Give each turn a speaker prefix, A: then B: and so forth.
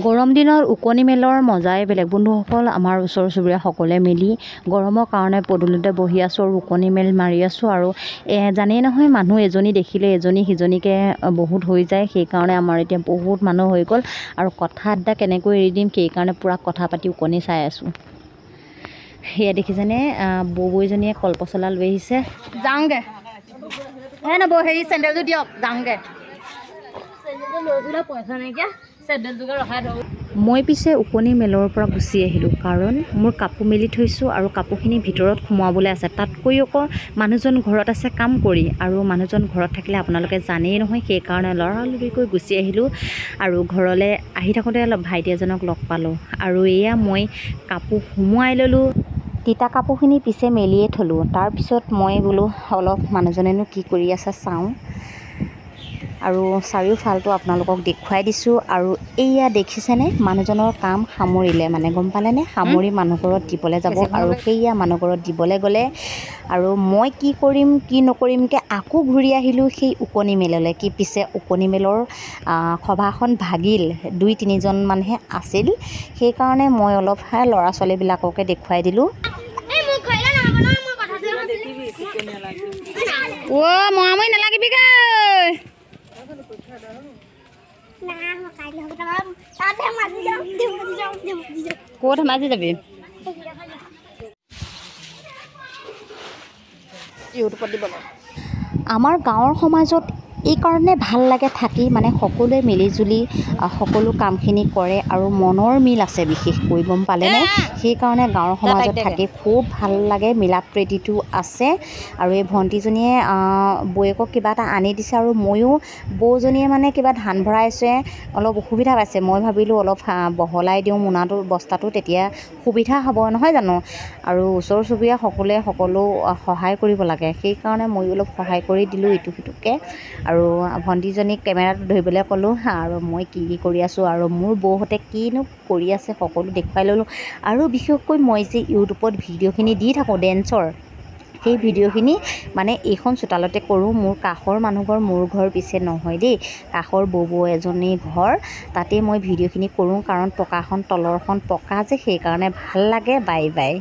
A: গৰম দিনৰ উকনি মেলৰ মজাই বেলেগ। বন্ধুসকল, আমাৰ ওচৰ চুবুৰীয়া সকলোৱে মিলি গৰমৰ কাৰণে পদূলিতে বহি আছোঁ আৰু উকনি মেল মাৰি আছোঁ। আৰু জানেই নহয়, মানুহ এজনী দেখিলে এজনী সিজনীকে বহুত হৈ যায়। সেইকাৰণে আমাৰ এতিয়া বহুত মানুহ হৈ গ'ল আৰু কথা আড্ডা কেনেকৈ এৰি দিম, সেইকাৰণে পূৰা কথা পাতি উকনি চাই আছোঁ। সেয়া দেখিছেনে, বৌজনীয়ে কলপচলা লৈ আহিছে। যাওঁগৈ নবৌ, হেৰি চেণ্ডেলযোৰ দিয়ক, যাওঁগৈ। পইচা নাইকিয়া, চেণ্ডেলযোৰকে ৰখাই থওঁ। মই পিছে উকনি মেলৰ পৰা গুচি আহিলোঁ, কাৰণ মোৰ কাপোৰ মেলি থৈছোঁ আৰু কাপোৰখিনি ভিতৰত সোমোৱাবলৈ আছে। তাতকৈ আকৌ মানুহজন ঘৰত আছে কাম কৰি, আৰু মানুহজন ঘৰত থাকিলে আপোনালোকে জানেই নহয়, সেইকাৰণে লৰালৰিকৈ গুচি আহিলোঁ। আৰু ঘৰলৈ আহি থাকোঁতে অলপ ভাইটি এজনক লগ পালোঁ, আৰু এয়া মই কাপোৰ সোমোৱাই ল'লোঁ। তিতা কাপোৰখিনি পিছে মেলিয়ে থলোঁ। তাৰপিছত মই বোলো অলপ মানুহজনেনো কি কৰি আছে চাওঁ, আৰু চাৰিওফালটো আপোনালোকক দেখুৱাই দিছোঁ। আৰু এইয়া দেখিছেনে, মানুহজনৰ কাম সামৰিলে, মানে গম পালেনে, সামৰি মানুহ ঘৰত দিবলৈ যাব। আৰু সেইয়া মানুহ ঘৰত দিবলৈ গ'লে আৰু মই কি কৰিম কি নকৰিমকৈ আকৌ ঘূৰি আহিলোঁ সেই উকনি মেললৈ। কি পিছে উকনি মেলৰ সভাখন ভাগিল, 2-3জন মানহে আছিল। সেইকাৰণে মই অলপ ল'ৰা ছোৱালীবিলাককে দেখুৱাই দিলোঁ। মৰামৰি নালাগিবিগৈ, ক'ত ধেমাজি যাবি? ইউটিউবত দিবলৈ। আমাৰ গাঁৱৰ সমাজত এইকাৰণে ভাল লাগে থাকি, মানে সকলোৱে মিলিজুলি সকলো কামখিনি কৰে আৰু মনৰ মিল আছে বিশেষকৈ, গম পালেনে। সেইকাৰণে গাঁৱৰ সমাজত থাকি খুব ভাল লাগে, মিলা প্ৰীতিটো আছে। আৰু এই ভণ্টিজনীয়ে বৌয়েকক কিবা এটা আনি দিছে, আৰু ময়ো বৌজনীয়ে মানে কিবা ধান ভৰাইছে, অলপ অসুবিধা পাইছে। মই ভাবিলোঁ অলপ বহলাই দিওঁ মোনাটো, বস্তাটো, তেতিয়া সুবিধা হ'ব নহয় জানো। আৰু ওচৰ চুবুৰীয়া সকলোৱে সকলো সহায় কৰিব লাগে, সেইকাৰণে ময়ো অলপ সহায় কৰি দিলোঁ ইটো সিটোকৈ। আৰু ভণ্টিজনীক কেমেৰাটো ধৰিবলৈ ক'লোঁ, আৰু মই কি কৰি আছোঁ আৰু মোৰ বৌহঁতে কিনো কৰি আছে সকলো দেখুৱাই ল'লোঁ। আৰু বিশেষকৈ মই যে ইউটিউবত ভিডিঅ'খিনি দি থাকোঁ ডেন্সৰ, সেই ভিডিঅ'খিনি মানে এইখন চোতালতে কৰোঁ। মোৰ কাষৰ মানুহ ঘৰ, মোৰ ঘৰ পিছে নহয় দেই, কাষৰ বৌ এজনী ঘৰ, তাতে মই ভিডিঅ'খিনি কৰোঁ। কাৰণ পকাখন তলৰখন পকা যে, সেইকাৰণে ভাল লাগে। Bye bye.